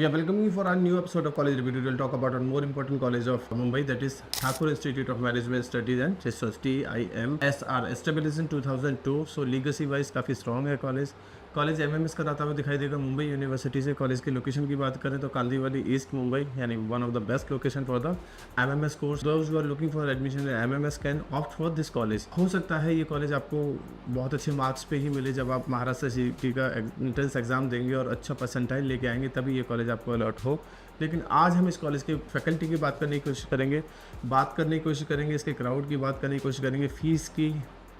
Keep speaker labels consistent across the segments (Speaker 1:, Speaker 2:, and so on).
Speaker 1: We are welcoming you for our new episode of College Review. We will talk about one more important college of Mumbai, that is Thakur Institute of Management Studies and Research, TIMSR. Established in 2002, so legacy wise काफ़ी strong है college MMS कराता हुआ दिखाई देगा Mumbai university से। College की location की बात करें तो कांदीवली ईस्ट मुंबई, यानी one of the best location for the MMS course. Those who are looking for admission in MMS can opt for this college. हो सकता है ये कॉलेज आपको बहुत अच्छे मार्क्स पे ही मिले, जब आप महाराष्ट्र सीटी का एंट्रेंस एग्जाम देंगे और अच्छा परसेंटाइल लेके आएंगे तभी ये कॉलेज आपको अलॉट हो। लेकिन आज हम इस कॉलेज के फैकल्टी की बात करने की कोशिश करेंगे, इसके क्राउड की बात करने की कोशिश करेंगे, फीस की,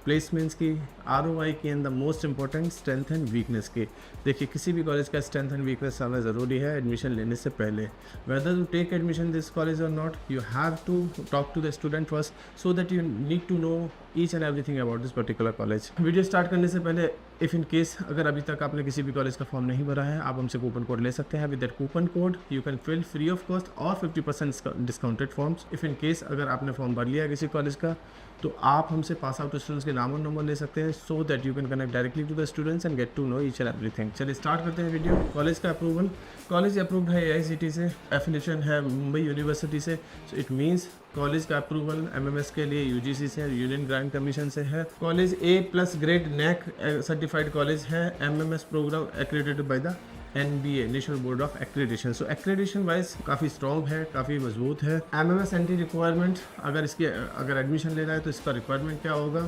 Speaker 1: प्लेसमेंट्स की, ROI की, and the most important strength and weakness की। देखिए, किसी भी कॉलेज का स्ट्रेंथ एंड वीकनेस समझना ज़रूरी है एडमिशन लेने से पहले। Whether to take admission this college और not, you have to talk to the student first, so that you need to know each and everything about this particular college. Video start करने से पहले, if in case अगर अभी तक आपने किसी भी कॉलेज का फॉर्म नहीं भरा है, आप हमसे कूपन कोड ले सकते हैं। With that coupon code you can feel free of cost और 50% discounted forms. If in case अगर आपने फॉर्म भर लिया है किसी कॉलेज का, तो आप हमसे पास आउट स्टूडेंट्स के नाम और नंबर ले सकते हैं, so that you can connect directly to the students and get to know each and everything. चलिए स्टार्ट करते हैं वीडियो। कॉलेज का अप्रूवल, कॉलेज अप्रूव्ड है AICTE से, एफिलिएशन है मुंबई यूनिवर्सिटी से, सो इट मीन्स कॉलेज का अप्रूवल MMS के लिए UGC से, यूनियन ग्रांट कमीशन से है। College A+ grade NAC certified college है। MMS program accredited by the NBA national board of accreditation. So accreditation wise काफ़ी स्ट्रॉन्ग है, काफ़ी मजबूत है। MMS एंटी रिक्वायरमेंट, अगर एडमिशन लेना है तो इसका रिक्वायरमेंट क्या होगा?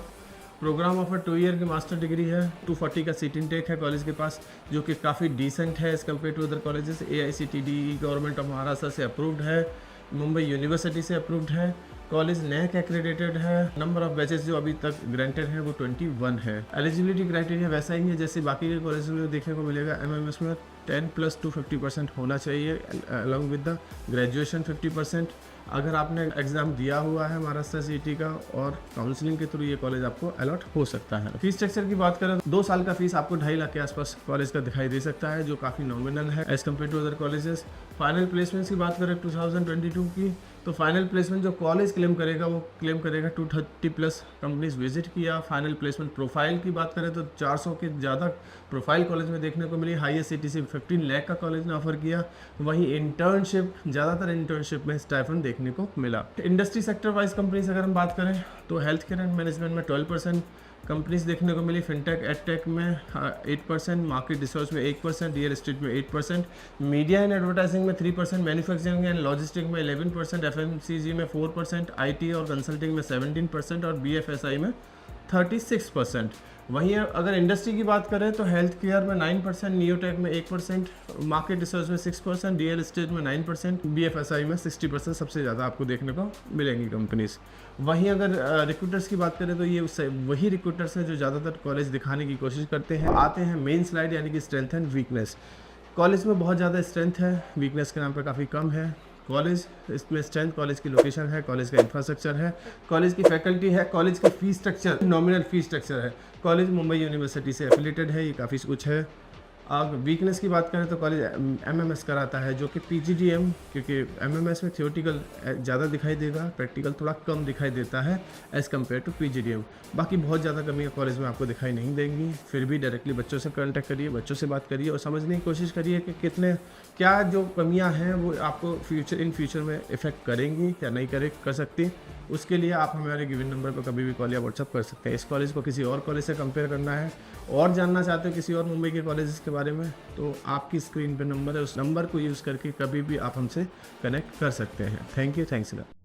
Speaker 1: प्रोग्राम ऑफर 2 ईयर की मास्टर डिग्री है, 240 का सीट इनटेक है कॉलेज के पास, जो कि काफ़ी डिसेंट है as compare to other colleges. AICTE government of Maharashtra से अप्रूव्ड है, मुंबई यूनिवर्सिटी से अप्रूव्ड है। कॉलेज NAC एक्रेडिटेड है। नंबर ऑफ बैचेस जो अभी तक ग्रांटेड है वो 21 है। एलिजिबिलिटी क्राइटेरिया वैसा ही है जैसे बाकी के कॉलेज में देखने को मिलेगा। MMS में 10+ to 50% होना चाहिए, अलॉन्ग विद द ग्रेजुएशन 50%। अगर आपने एग्ज़ाम दिया हुआ है महाराष्ट्र सीटी का और काउंसलिंग के थ्रू ये कॉलेज आपको अलॉट हो सकता है। फीस स्ट्रक्चर की बात करें, 2 साल का फीस आपको 2.5 लाख के आसपास कॉलेज का दिखाई दे सकता है, जो काफ़ी नॉमिनल है as compare to other colleges. Final placements की बात करें 2022 की, तो फाइनल प्लेसमेंट जो कॉलेज क्लेम करेगा वो क्लेम करेगा 230+ कंपनीज विजिट किया। फाइनल प्लेसमेंट प्रोफाइल की बात करें तो 400 के ज़्यादा प्रोफाइल कॉलेज में देखने को मिली। हाईएस्ट CTC 15 लाख का कॉलेज ने ऑफर किया। वहीं इंटर्नशिप, ज़्यादातर इंटर्नशिप में स्टाइफंड देखने को मिला। इंडस्ट्री सेक्टर वाइज कंपनीज अगर हम बात करें तो हेल्थ केयर एंड मैनेजमेंट में 12% कंपनीज देखने को मिली। फिनटेक एडटेक में 8%, मार्केट रिसर्च में 1%, रियल एस्टेट में 8%, मीडिया एंड एडवर्टाइजिंग में 3%, मैन्युफैक्चरिंग एंड लॉजिस्टिक में 11%, FMCG में 4%, IT और कंसल्टिंग में 17% और BFSI में 36%। वहीं अगर इंडस्ट्री की बात करें तो हेल्थ केयर में 9%, नियोटेक में 1%, मार्केट रिसर्च में 6%, रियल एस्टेट में 9%, BFSI में 60% सबसे ज़्यादा आपको देखने को मिलेंगी कंपनीज। वहीं अगर रिक्रूटर्स की बात करें तो ये वही रिक्रूटर्स हैं जो ज़्यादातर कॉलेज दिखाने की कोशिश करते हैं। आते हैं मेन स्लाइड, यानी कि स्ट्रेंथ एंड वीकनेस। कॉलेज में बहुत ज़्यादा स्ट्रेंथ है, वीकनेस के नाम पर काफ़ी कम है। कॉलेज, इसमें स्ट्रेंथ कॉलेज की लोकेशन है, कॉलेज का इंफ्रास्ट्रक्चर है, कॉलेज की फैकल्टी है, कॉलेज की fees structure nominal fees structure है। कॉलेज मुंबई यूनिवर्सिटी से एफिलेटेड है, ये काफ़ी कुछ है। अब वीकनेस की बात करें तो कॉलेज MMS कराता है, जो कि PGDM, क्योंकि MMS में थियोरटिकल ज़्यादा दिखाई देगा, प्रैक्टिकल थोड़ा कम दिखाई देता है एज़ कम्पेयर टू PGDM। बाकी बहुत ज़्यादा कमियाँ कॉलेज में आपको दिखाई नहीं देंगी। फिर भी डायरेक्टली बच्चों से कॉन्टैक्ट करिए, बच्चों से बात करिए और समझने की कोशिश करिए कि क्या जो कमियाँ हैं वो आपको इन फ्यूचर में इफ़ेक्ट करेंगी या नहीं कर सकती। उसके लिए आप हमारे गिवन नंबर पर कभी भी कॉल या व्हाट्सअप कर सकते हैं। इस कॉलेज को किसी और कॉलेज से कंपेयर करना है और जानना चाहते हो किसी और मुंबई के कॉलेजेस के बारे में, तो आपकी स्क्रीन पे नंबर है, उस नंबर को यूज़ करके कभी भी आप हमसे कनेक्ट कर सकते हैं। Thank you, thanks a lot.